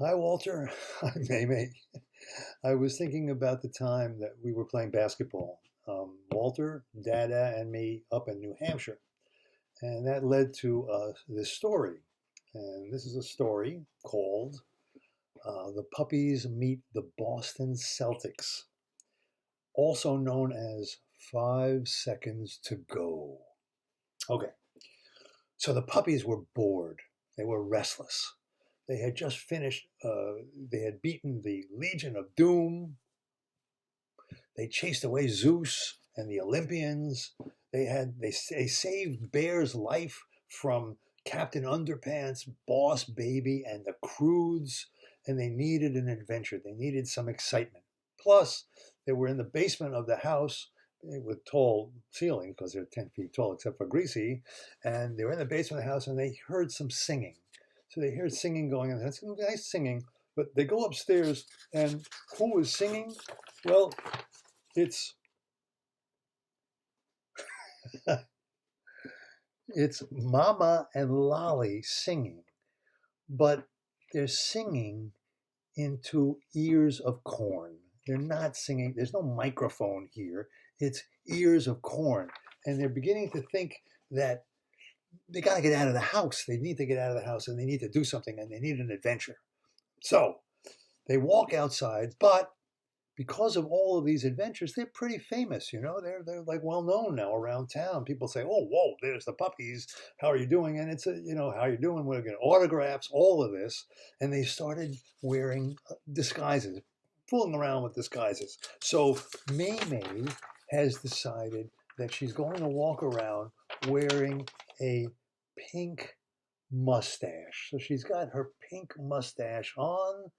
Hi, Walter. Hi, Maymay. I was thinking about the time that we were playing basketball. Walter, Dada, and me up in New Hampshire. And that led to this story. And this is a story called The Puppies Meet the Boston Celtics, also known as 5 Seconds to Go. Okay, so the puppies were bored, they were restless. They had just finished, they had beaten the Legion of Doom. They chased away Zeus and the Olympians. They saved Bear's life from Captain Underpants, Boss Baby, and the Croods, and they needed an adventure. They needed some excitement. Plus, they were in the basement of the house with tall ceilings because they're 10 feet tall, except for Greasy, and they were in the basement of the house and they heard some singing. So they heard singing going on. That's nice singing, but they go upstairs, and who was singing? Well, it's it's Mama and Lolly singing, but they're singing into ears of corn. They're not singing. There's no microphone here. It's ears of corn, and they're beginning to think that they got to get out of the house. They need to get out of the house, and they need to do something, and they need an adventure. So they walk outside, but because of all of these adventures, they're pretty famous. They're like well known now around town. People say, "Oh, whoa, there's the puppies. How are you doing?" And it's how are you doing? We're getting autographs, all of this, and they started wearing disguises, fooling around with disguises. So May May has decided that she's going to walk around wearing a pink mustache. So she's got her pink mustache on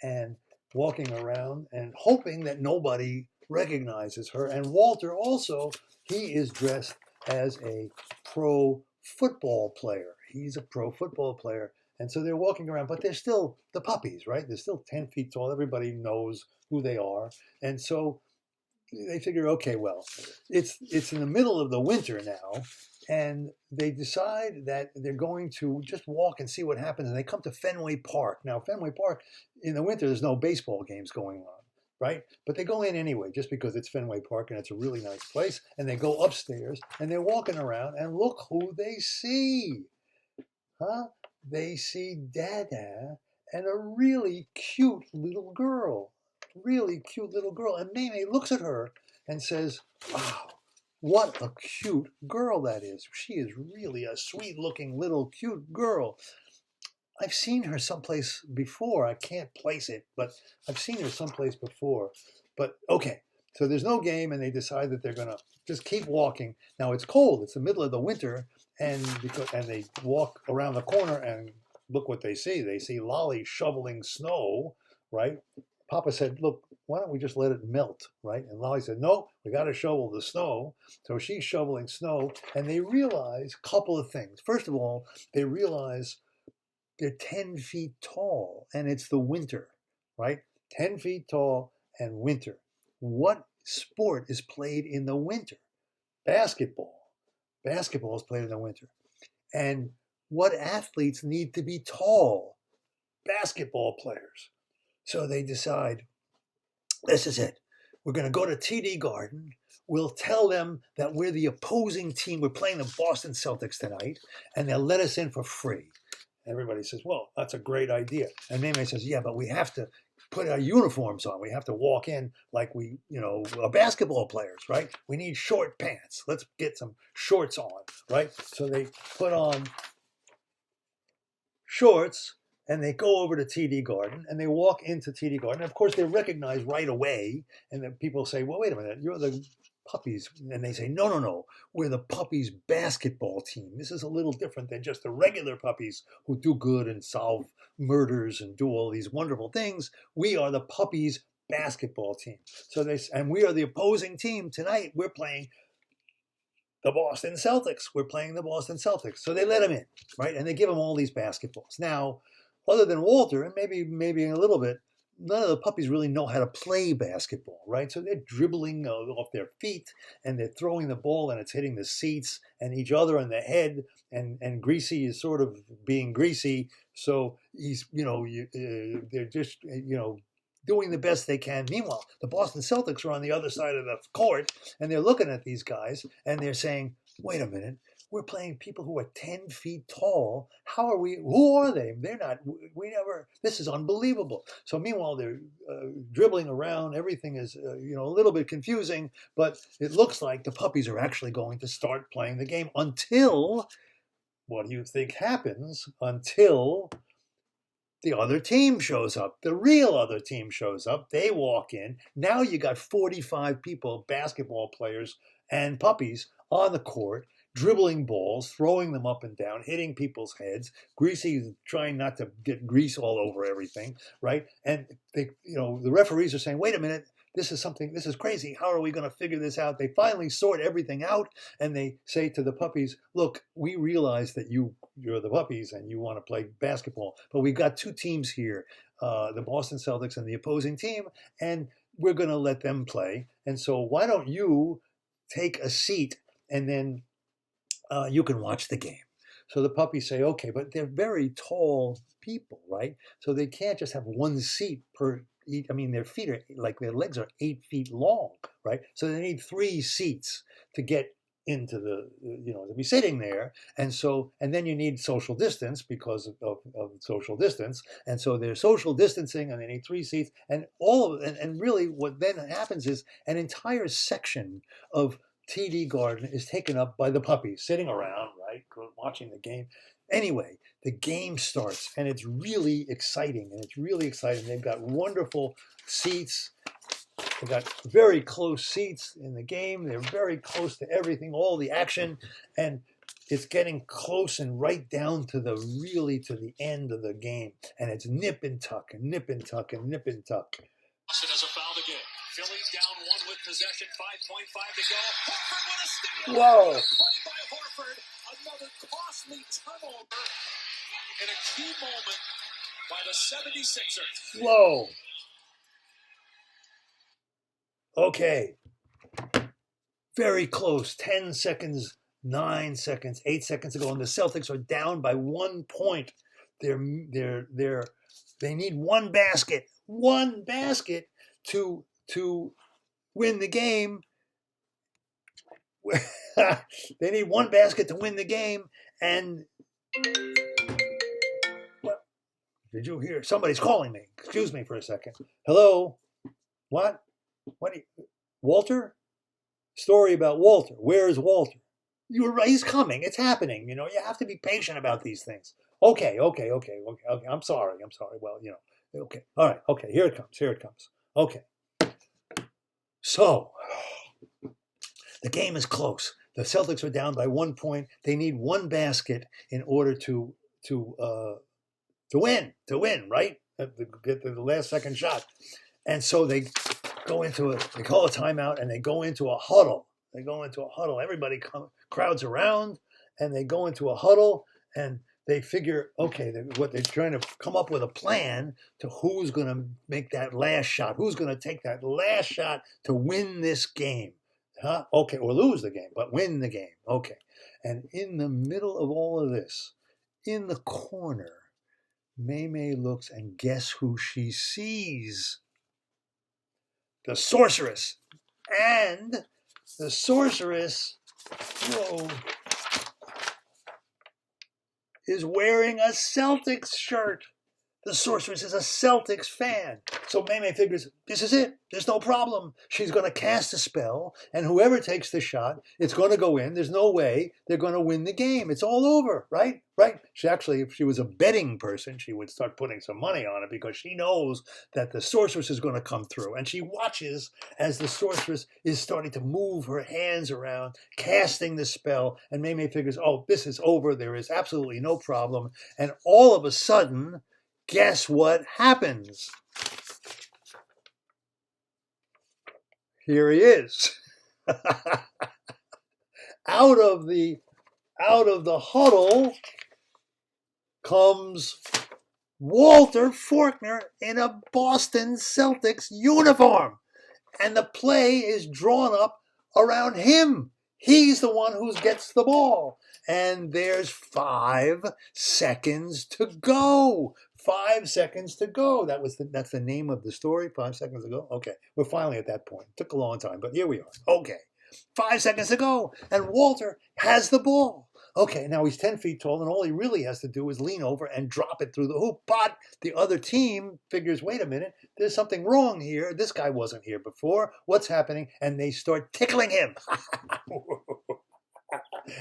and walking around and hoping that nobody recognizes her. And Walter also, he is dressed as a pro football player. He's a pro football player. And so they're walking around, but they're still the puppies, right? They're still 10 feet tall. Everybody knows who they are. And so they figure, okay, well, it's in the middle of the winter now, and they decide that they're going to just walk and see what happens. And they come to Fenway Park. Now, Fenway Park in the winter, there's no baseball games going on, right? But they go in anyway, just because it's Fenway Park and it's a really nice place. And they go upstairs and they're walking around, and look who they see, huh? They see Dada and a really cute little girl. Really cute little girl. And Mimi looks at her and says, "Wow, what a cute girl that is. She is really a sweet looking little cute girl. I've seen her someplace before. I can't place it, but I've seen her someplace before." But okay, so there's no game, and they decide that they're gonna just keep walking. Now it's cold. It's the middle of the winter, and they walk around the corner, and look what they see. They see Lolly shoveling snow, right? Papa said, "Look, why don't we just let it melt, right?" And Lolly said, "No, we got to shovel the snow." So she's shoveling snow, and they realize a couple of things. First of all, they realize they're 10 feet tall and it's the winter, right? 10 feet tall and winter. What sport is played in the winter? Basketball. Basketball is played in the winter. And what athletes need to be tall? Basketball players. So they decide, this is it. We're going to go to TD Garden. We'll tell them that we're the opposing team. We're playing the Boston Celtics tonight, and they'll let us in for free. Everybody says, "Well, that's a great idea." And Meme says, "Yeah, but we have to put our uniforms on. We have to walk in like we, are basketball players, right? We need short pants. Let's get some shorts on, right?" So they put on shorts and they go over to TD Garden and they walk into TD Garden. Of course, they're recognized right away. And then people say, "Well, wait a minute, you're the puppies." And they say, "No, no, no, we're the puppies basketball team. This is a little different than just the regular puppies who do good and solve murders and do all these wonderful things. We are the puppies basketball team." And we are the opposing team tonight. We're playing the Boston Celtics. We're playing the Boston Celtics. So they let him in, right? And they give him all these basketballs. Now, other than Walter, and maybe a little bit, none of the puppies really know how to play basketball, right? So they're dribbling off their feet, and they're throwing the ball, and it's hitting the seats and each other on the head. And Greasy is sort of being greasy, so he's they're just doing the best they can. Meanwhile, the Boston Celtics are on the other side of the court, and they're looking at these guys, and they're saying, "Wait a minute. We're playing people who are 10 feet tall. Who are they? They're not, this is unbelievable." So meanwhile, they're dribbling around. Everything is, a little bit confusing, but it looks like the puppies are actually going to start playing the game until, what do you think happens? Until the other team shows up. The real other team shows up. They walk in. Now you got 45 people, basketball players and puppies on the court, dribbling balls, throwing them up and down, hitting people's heads. Greasy trying not to get grease all over everything, right? And the referees are saying, "Wait a minute, this is crazy. How are we going to figure this out?" They finally sort everything out, and they say to the puppies, "Look, we realize that you're the puppies and you want to play basketball, but we've got two teams here, the Boston Celtics and the opposing team, and we're going to let them play. And so why don't you take a seat, and then you can watch the game." So the puppies say, "Okay," but they're very tall people, right? So they can't just have one seat per. Their feet are their legs are 8 feet long, right? So they need 3 seats to get into to be sitting there. And then you need social distance because of social distance. And so they're social distancing, and they need 3 seats, and really what then happens is an entire section of TD Garden is taken up by the puppies sitting around, right, watching the game. Anyway, the game starts, and it's really exciting, They've got wonderful seats. They've got very close seats in the game. They're very close to everything, all the action, and it's getting close and right down to the end of the game. And it's nip and tuck and nip and tuck and nip and tuck. Boston has a foul again. Philly down 1 with possession, 5.5 to go. Horford with a steal. Whoa. Play by Horford. Another costly turnover in a key moment by the 76ers. Whoa. Okay. Very close. 10 seconds, 9 seconds, 8 seconds ago, and the Celtics are down by 1 point. They need one basket to win the game. They need one basket to win the game. And did you hear? Somebody's calling me. Excuse me for a second. Hello? What? Walter? Story about Walter. Where is Walter? You're right. He's coming. It's happening. You have to be patient about these things. Okay. I'm sorry. Well, okay. All right. Okay. Here it comes. Okay. So the game is close. The Celtics are down by 1 point. They need one basket in order to win, right? To get the last second shot. And so they call a timeout, and they go into a huddle. Everybody crowds around, and they go into a huddle, and they figure, okay, what they're trying to come up with a plan to who's going to make that last shot, who's going to take that last shot to win this game. Huh? Okay, or lose the game, but win the game. Okay. And in the middle of all of this, in the corner, May looks, and guess who she sees? The sorceress. And the sorceress, is wearing a Celtics shirt. The sorceress is a Celtics fan. So May figures, this is it. There's no problem. She's going to cast a spell, and whoever takes the shot, it's going to go in. There's no way they're going to win the game. It's all over, right? Right? She actually, if she was a betting person, she would start putting some money on it, because she knows that the sorceress is going to come through. And she watches as the sorceress is starting to move her hands around, casting the spell. And May figures, oh, this is over. There is absolutely no problem. And all of a sudden, guess what happens? Here he is. Out of the huddle comes Walter Faulkner in a Boston Celtics uniform. And the play is drawn up around him. He's the one who gets the ball. And there's 5 seconds to go. 5 seconds to go. That's the name of the story. 5 seconds to go. Okay, we're finally at that point. It took a long time, but here we are. Okay, 5 seconds to go, and Walter has the ball. Okay, now he's 10 feet tall, and all he really has to do is lean over and drop it through the hoop. But the other team figures, wait a minute, there's something wrong here. This guy wasn't here before. What's happening? And they start tickling him.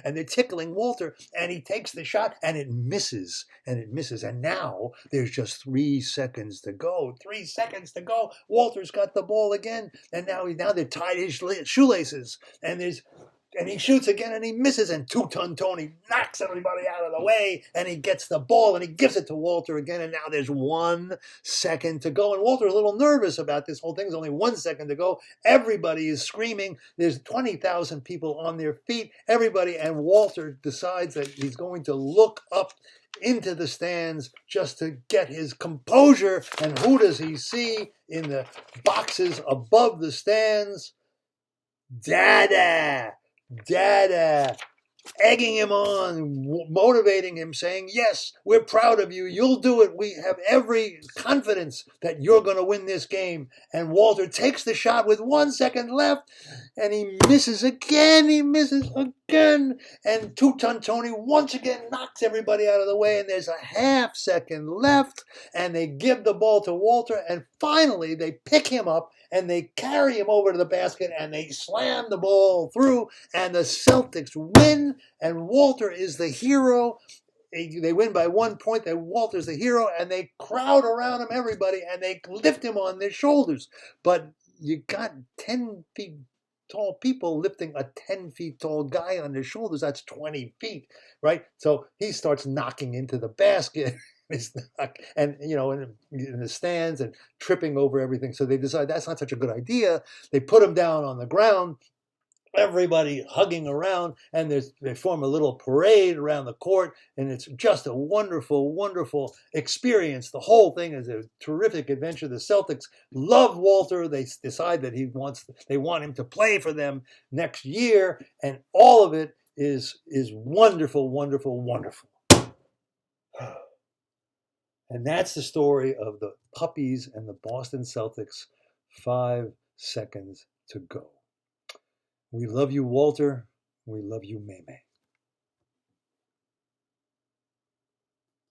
And they're tickling Walter, and he takes the shot, and it misses, and it misses. And now there's just 3 seconds to go. 3 seconds to go. Walter's got the ball again, and now they're tied his shoelaces, and he shoots again, and he misses, and Two-Ton Tony knocks everybody out of the way, and he gets the ball, and he gives it to Walter again, and now there's 1 second to go, and Walter's a little nervous about this whole thing. There's only 1 second to go. Everybody is screaming. There's 20,000 people on their feet, everybody, and Walter decides that he's going to look up into the stands just to get his composure, and who does he see in the boxes above the stands? Dada! Dada, egging him on, motivating him, saying, yes, we're proud of you. You'll do it. We have every confidence that you're going to win this game. And Walter takes the shot with 1 second left, and he misses again. He misses again. And Two-Ton Tony once again knocks everybody out of the way, and there's a half second left, and they give the ball to Walter, and finally they pick him up, and they carry him over to the basket, and they slam the ball through, and the Celtics win, and Walter is the hero. They win by 1 point, and Walter's the hero, and they crowd around him, everybody, and they lift him on their shoulders. But you got 10 feet tall people lifting a 10 feet tall guy on their shoulders. That's 20 feet, right? So he starts knocking into the basket. And in the stands and tripping over everything. So they decide that's not such a good idea. They put him down on the ground, everybody hugging around, and they form a little parade around the court, and it's just a wonderful, wonderful experience. The whole thing is a terrific adventure. The Celtics love Walter. They decide that they want him to play for them next year, and all of it is wonderful, wonderful, wonderful. And that's the story of the Puppies and the Boston Celtics. 5 seconds to go. We love you, Walter. We love you, Meme.